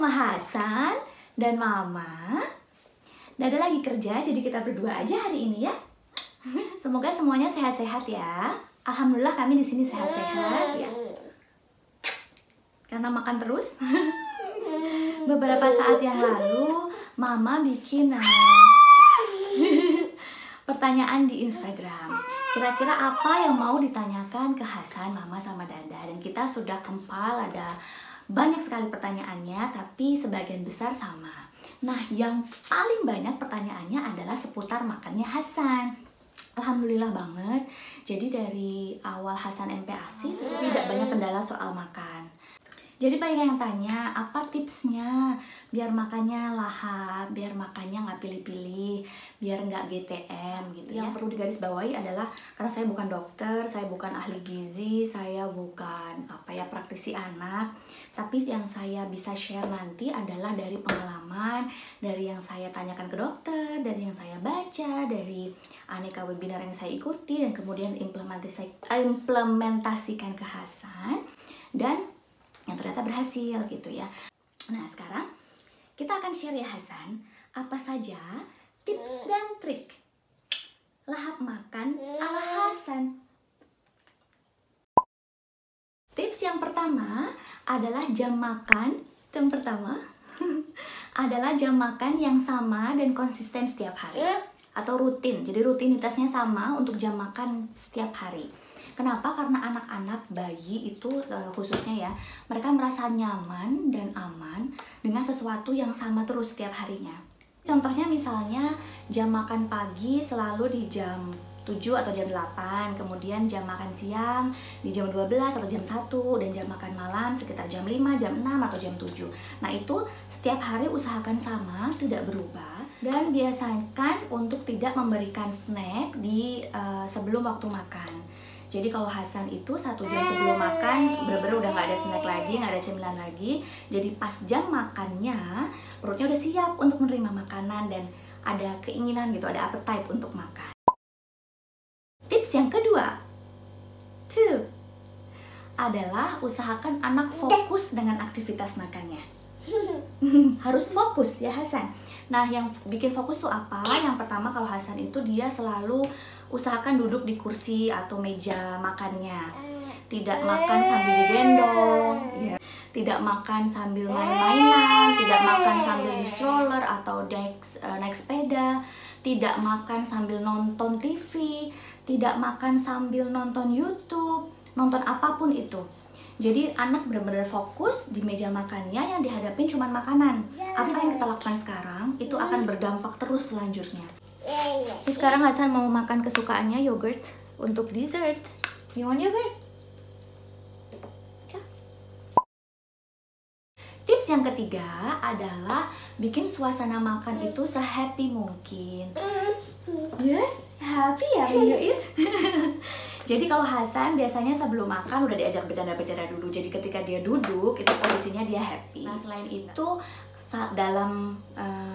sama Hasan dan Mama. Dada lagi kerja, jadi kita berdua aja hari ini ya. Semoga semuanya sehat-sehat ya. Alhamdulillah kami di sini sehat-sehat ya. Karena makan terus. Beberapa saat yang lalu Mama bikin pertanyaan di Instagram. Kira-kira apa yang mau ditanyakan ke Hasan, Mama sama Dada? Dan kita sudah compile, ada banyak sekali pertanyaannya, tapi sebagian besar sama. Nah, yang paling banyak pertanyaannya adalah seputar makannya Hasan. Alhamdulillah banget. Jadi dari awal Hasan MPASI tidak banyak kendala soal makan. Jadi banyak yang tanya, apa tipsnya biar makannya lahap, biar makannya nggak pilih-pilih, biar nggak GTM gitu ya. Yang perlu digarisbawahi adalah, karena saya bukan dokter, saya bukan ahli gizi, saya bukan praktisi anak, tapi yang saya bisa share nanti adalah dari pengalaman, dari yang saya tanyakan ke dokter, dari yang saya baca, dari aneka webinar yang saya ikuti, dan kemudian implementasikan ke Hasan, dan yang ternyata berhasil gitu ya. Nah, sekarang kita akan share ya Hasan, apa saja tips dan trik lahap makan ala Hasan. Tips yang pertama adalah jam makan. Yang pertama adalah jam makan yang sama dan konsisten setiap hari atau rutin. Jadi rutinitasnya sama untuk jam makan setiap hari. Kenapa? Karena anak-anak bayi itu khususnya ya, mereka merasa nyaman dan aman dengan sesuatu yang sama terus setiap harinya. Contohnya misalnya jam makan pagi selalu di jam 7 atau jam 8, kemudian jam makan siang di jam 12 atau jam 1, dan jam makan malam sekitar jam 5, jam 6 atau jam 7. Nah, itu setiap hari usahakan sama, tidak berubah, dan biasakan untuk tidak memberikan snack di sebelum waktu makan. Jadi kalau Hasan itu 1 jam sebelum makan bener-bener udah nggak ada snack lagi, nggak ada cemilan lagi. Jadi pas jam makannya perutnya udah siap untuk menerima makanan dan ada keinginan gitu, ada appetite untuk makan. Tips yang kedua, adalah usahakan anak fokus dengan aktivitas makannya. Harus fokus ya Hasan. Nah, yang bikin fokus tuh apa? Yang pertama, kalau Hasan itu dia selalu usahakan duduk di kursi atau meja makannya. Tidak makan sambil digendong, ya. Tidak makan sambil main-mainan, tidak makan sambil di stroller atau naik sepeda, tidak makan sambil nonton TV, tidak makan sambil nonton YouTube, nonton apapun itu. Jadi anak benar-benar fokus di meja makannya, yang dihadapin cuma makanan. Apa yang kita lakukan sekarang itu akan berdampak terus selanjutnya. Sekarang Hasan mau makan kesukaannya, yogurt untuk dessert. You want yogurt? Tips yang ketiga adalah bikin suasana makan itu se-happy mungkin. Yes, happy ya when you eat. Jadi kalau Hasan biasanya sebelum makan udah diajak bercanda-bercanda dulu. Jadi ketika dia duduk itu posisinya dia happy. Nah, selain itu dalam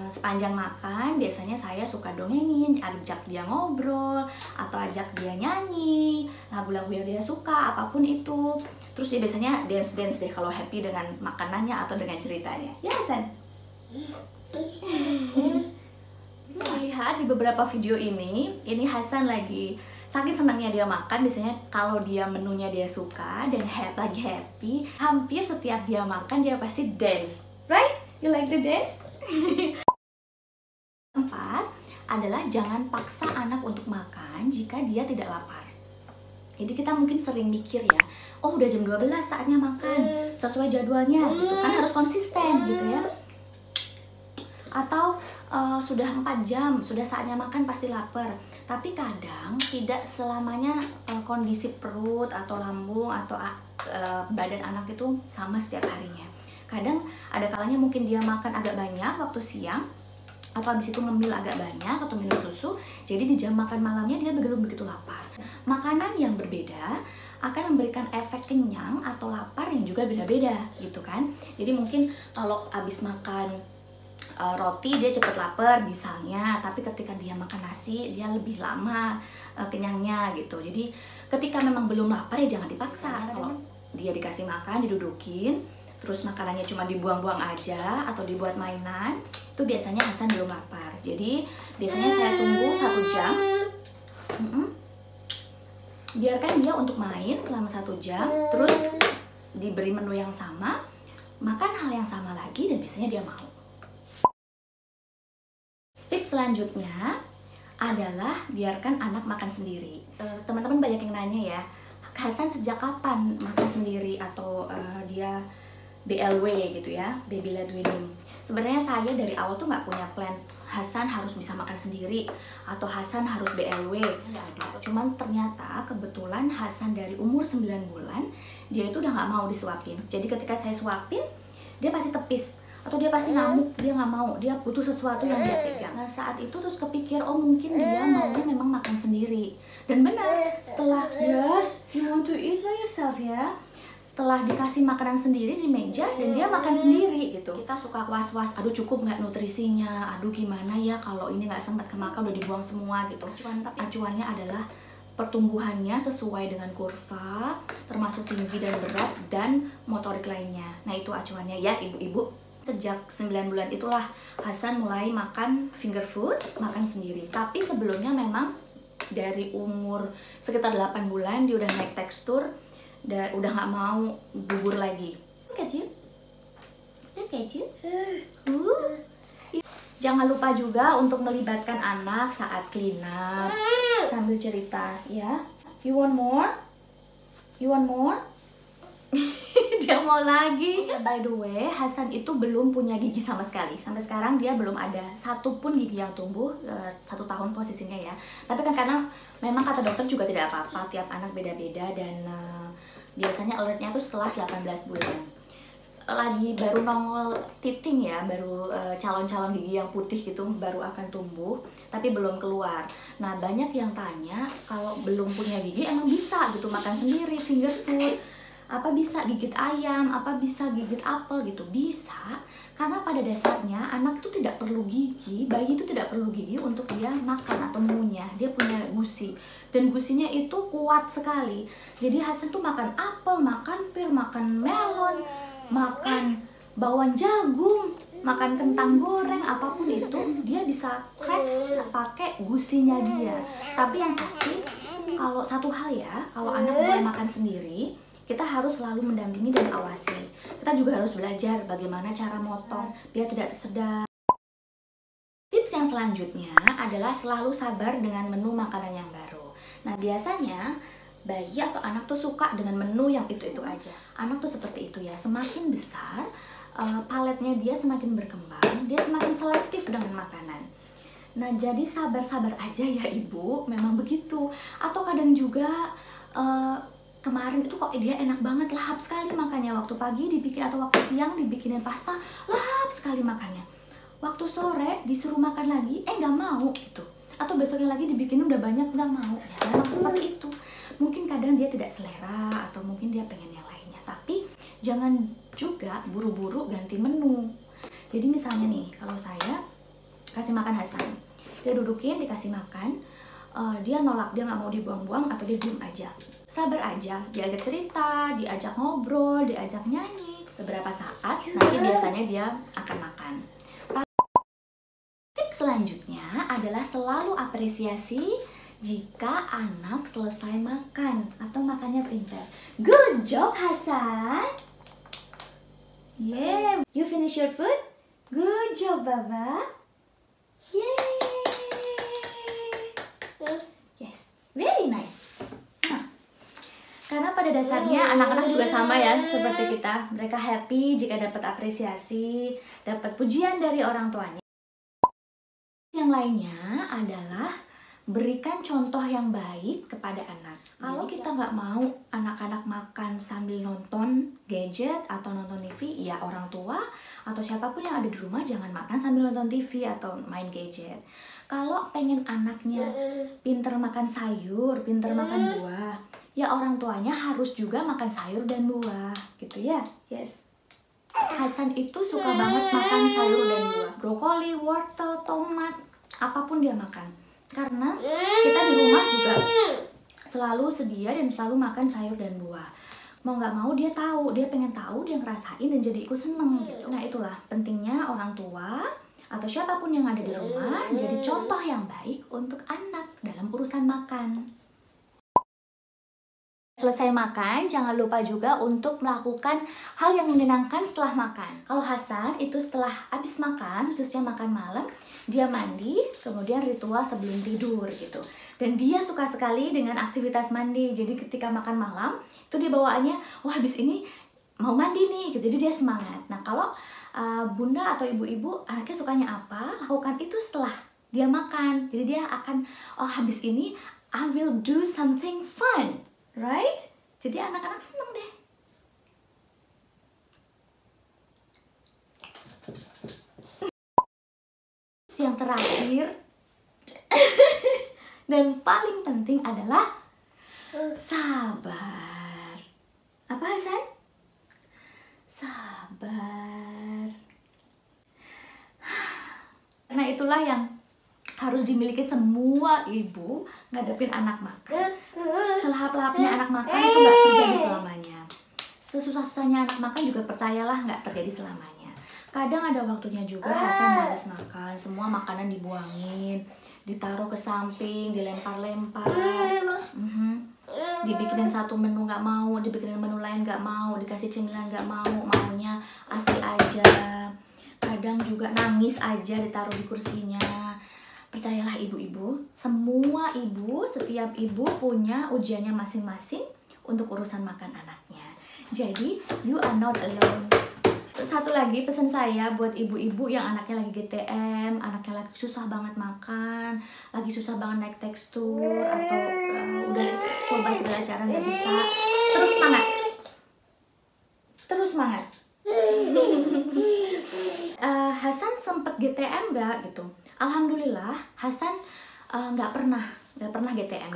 sepanjang makan biasanya saya suka dongengin, ajak dia ngobrol atau ajak dia nyanyi lagu-lagu yang dia suka, apapun itu. Terus dia biasanya dance deh kalau happy dengan makanannya atau dengan ceritanya. Ya Hasan? Bisa dilihat di beberapa video ini Hasan lagi saking senangnya dia makan. Biasanya kalau dia menunya dia suka dan lagi happy, hampir setiap dia makan dia pasti dance, right? You like the dance? 4 adalah jangan paksa anak untuk makan jika dia tidak lapar. Jadi kita mungkin sering mikir ya, oh udah jam 12 saatnya makan, sesuai jadwalnya gitu kan, harus konsisten gitu ya. Atau sudah 4 jam, sudah saatnya makan pasti lapar. Tapi kadang tidak selamanya kondisi perut atau lambung atau badan anak itu sama setiap harinya. Kadang ada kalanya mungkin dia makan agak banyak waktu siang, atau habis itu ngemil agak banyak atau minum susu, jadi di jam makan malamnya dia begitu lapar. Makanan yang berbeda akan memberikan efek kenyang atau lapar yang juga beda-beda gitu kan. Jadi mungkin kalau habis makan roti dia cepet lapar misalnya, tapi ketika dia makan nasi dia lebih lama kenyangnya gitu. Jadi ketika memang belum lapar ya jangan dipaksa. Kalau dia dikasih makan, didudukin, terus makanannya cuma dibuang-buang aja atau dibuat mainan, itu biasanya Hasan belum lapar. Jadi biasanya saya tunggu 1 jam. Biarkan dia untuk main selama 1 jam, terus diberi menu yang sama, makan hal yang sama lagi, dan biasanya dia mau. Tips selanjutnya adalah biarkan anak makan sendiri. Teman-teman banyak yang nanya ya, Hasan sejak kapan makan sendiri atau dia BLW gitu ya, baby led weaning. Sebenarnya saya dari awal tuh nggak punya plan Hasan harus bisa makan sendiri atau Hasan harus BLW. Cuman ternyata kebetulan Hasan dari umur 9 bulan dia itu udah nggak mau disuapin. Jadi ketika saya suapin, dia pasti tepis atau dia pasti ngamuk, dia nggak mau, dia butuh sesuatu yang dia pegang. Nah saat itu terus kepikir, oh mungkin dia maunya memang makan sendiri. Dan benar, setelah yes, you want to eat by yourself ya, setelah dikasih makanan sendiri di meja dan dia makan sendiri gitu. Kita suka was-was, aduh cukup nggak nutrisinya, aduh gimana ya kalau ini nggak sempat kemakan udah dibuang semua gitu. Tapi acuannya adalah pertumbuhannya sesuai dengan kurva, termasuk tinggi dan berat dan motorik lainnya. Nah itu acuannya ya ibu-ibu. Sejak 9 bulan itulah Hasan mulai makan finger foods, makan sendiri. Tapi sebelumnya memang dari umur sekitar 8 bulan dia udah naik tekstur dan udah nggak mau bubur lagi. Look at you. Look at you. Jangan lupa juga untuk melibatkan anak saat clean up sambil cerita ya. You want more? You want more? Dia mau lagi. By the way, Hasan itu belum punya gigi sama sekali. Sampai sekarang dia belum ada satupun gigi yang tumbuh. 1 tahun posisinya ya. Tapi kan karena memang kata dokter juga tidak apa-apa, tiap anak beda-beda dan biasanya alertnya tuh setelah 18 bulan. Lagi baru nongol titing ya, baru calon-calon gigi yang putih gitu baru akan tumbuh, tapi belum keluar. Nah banyak yang tanya kalau belum punya gigi emang bisa gitu makan sendiri finger food, apa bisa gigit ayam, apa bisa gigit apel gitu. Bisa, karena pada dasarnya anak itu tidak perlu gigi, bayi itu tidak perlu gigi untuk dia makan atau mengunyah. Dia punya gusi, dan gusinya itu kuat sekali. Jadi Hasan tuh makan apel, makan pir, makan melon, makan bawang jagung, makan kentang goreng, apapun itu dia bisa crack pakai gusinya dia. Tapi yang pasti kalau satu hal ya, kalau anak mulai makan sendiri, kita harus selalu mendampingi dan awasi. Kita juga harus belajar bagaimana cara motong biar tidak tersedak. Tips yang selanjutnya adalah selalu sabar dengan menu makanan yang baru. Nah biasanya bayi atau anak tuh suka dengan menu yang itu-itu aja. Anak tuh seperti itu ya, semakin besar paletnya dia semakin berkembang, dia semakin selektif dengan makanan. Nah jadi sabar-sabar aja ya ibu, memang begitu. Atau kadang juga kemarin itu kok dia enak banget, lahap sekali makannya. Waktu pagi dibikin atau waktu siang dibikinin pasta, lahap sekali makannya. Waktu sore disuruh makan lagi, nggak mau gitu. Atau besoknya lagi dibikinin udah banyak, nggak mau. Ya, memang seperti itu. Mungkin kadang dia tidak selera atau mungkin dia pengen yang lainnya. Tapi jangan juga buru-buru ganti menu. Jadi misalnya nih, kalau saya kasih makan Hasan, dia dudukin dikasih makan, dia nolak, dia nggak mau dibuang-buang atau dia diem aja. Sabar aja, diajak cerita, diajak ngobrol, diajak nyanyi. Beberapa saat nanti biasanya dia akan makan. Tips selanjutnya adalah selalu apresiasi jika anak selesai makan atau makannya pintar. Good job Hasan. Yeah, you finish your food? Good job Baba. Yay. Yes, very nice. Karena pada dasarnya anak-anak juga sama ya seperti kita. Mereka happy jika dapat apresiasi, dapat pujian dari orang tuanya. Yang lainnya adalah berikan contoh yang baik kepada anak. Kalau kita nggak mau anak-anak makan sambil nonton gadget atau nonton TV, ya orang tua atau siapapun yang ada di rumah jangan makan sambil nonton TV atau main gadget. Kalau pengen anaknya pinter makan sayur, pinter makan buah, ya orang tuanya harus juga makan sayur dan buah, gitu ya. Yes. Hasan itu suka banget makan sayur dan buah, brokoli, wortel, tomat, apapun dia makan. Karena kita di rumah juga selalu sedia dan selalu makan sayur dan buah. mau nggak mau dia tahu, dia pengen tahu, dia ngerasain dan jadi ikut seneng gitu. Nah itulah pentingnya orang tua atau siapapun yang ada di rumah jadi contoh yang baik untuk anak dalam urusan makan. Selesai makan, jangan lupa juga untuk melakukan hal yang menyenangkan setelah makan. Kalau Hasan itu setelah habis makan, khususnya makan malam, dia mandi, kemudian ritual sebelum tidur gitu. Dan dia suka sekali dengan aktivitas mandi. Jadi ketika makan malam, itu dia bawaannya, wah habis ini mau mandi nih, gitu. Jadi dia semangat. Nah kalau bunda atau ibu-ibu anaknya sukanya apa, lakukan itu setelah dia makan. Jadi dia akan, oh habis ini I will do something fun. Right? Jadi anak-anak seneng deh. Yang terakhir dan paling penting adalah sabar. Apa Hasan? Sabar. Nah itulah yang harus dimiliki semua ibu ngadepin anak makan. Selahap-lahapnya anak makan itu nggak terjadi selamanya. Sesusah-susahnya anak makan juga percayalah nggak terjadi selamanya. Kadang ada waktunya juga Hasan malas makan, semua makanan dibuangin, ditaruh ke samping, dilempar-lempar, dibikinin satu menu nggak mau, dibikinin menu lain nggak mau, dikasih cemilan nggak mau, maunya ASI aja. Kadang juga nangis aja ditaruh di kursinya. Percayalah ibu-ibu, semua ibu, setiap ibu punya ujiannya masing-masing untuk urusan makan anaknya. Jadi, you are not alone. Satu lagi pesan saya buat ibu-ibu yang anaknya lagi GTM, anaknya lagi susah banget makan, lagi susah banget naik tekstur, atau udah coba segala cara nggak bisa. Terus semangat. Terus semangat. Hasan sempet GTM nggak gitu? Alhamdulillah Hasan nggak pernah GTM.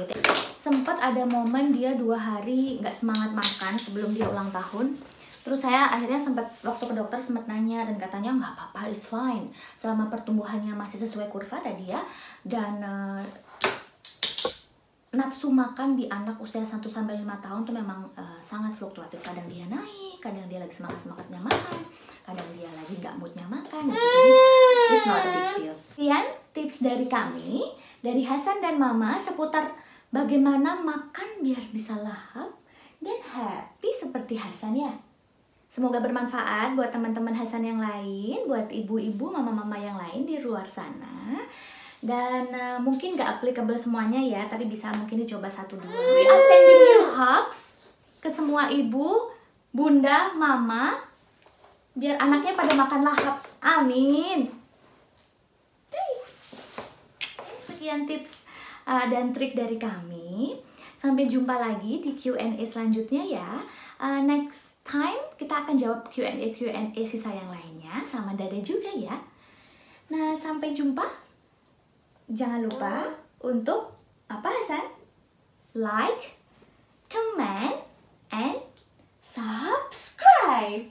Sempet ada momen dia 2 hari nggak semangat makan sebelum dia ulang tahun. Terus saya akhirnya sempat waktu ke dokter sempat nanya dan katanya nggak apa-apa, it's fine. Selama pertumbuhannya masih sesuai kurva tadi ya. Dan nafsu makan di anak usia 1-5 tahun tuh memang sangat fluktuatif. Kadang dia naik, kadang dia lagi semangat-semangatnya makan, kadang dia lagi nggak moodnya makan gitu. Jadi it's not a big deal. Sekian tips dari kami, dari Hasan dan Mama seputar bagaimana makan biar bisa lahap dan happy seperti Hasan ya. Semoga bermanfaat buat teman-teman Hasan yang lain, buat ibu-ibu, mama-mama yang lain di luar sana. Dan mungkin gak applicable semuanya ya, tapi bisa mungkin dicoba 1-2. We are sending you hugs ke semua ibu, bunda, mama, biar anaknya pada makan lahap. Amin. Sekian tips dan trik dari kami. Sampai jumpa lagi di Q&A selanjutnya ya. Next time kita akan jawab Q&A sisa yang lainnya sama Dada juga ya. Nah, sampai jumpa. Jangan lupa untuk apa Hasan? Like, comment, and subscribe.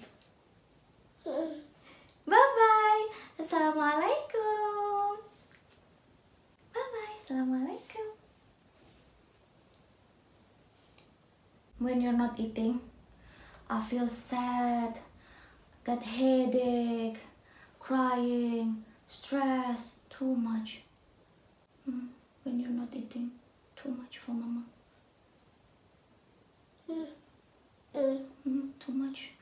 Bye-bye. Assalamualaikum. Bye-bye. Assalamualaikum. When you're not eating, I feel sad, got headache, crying, stress, too much. When you're not eating, too much for Mama. Too much.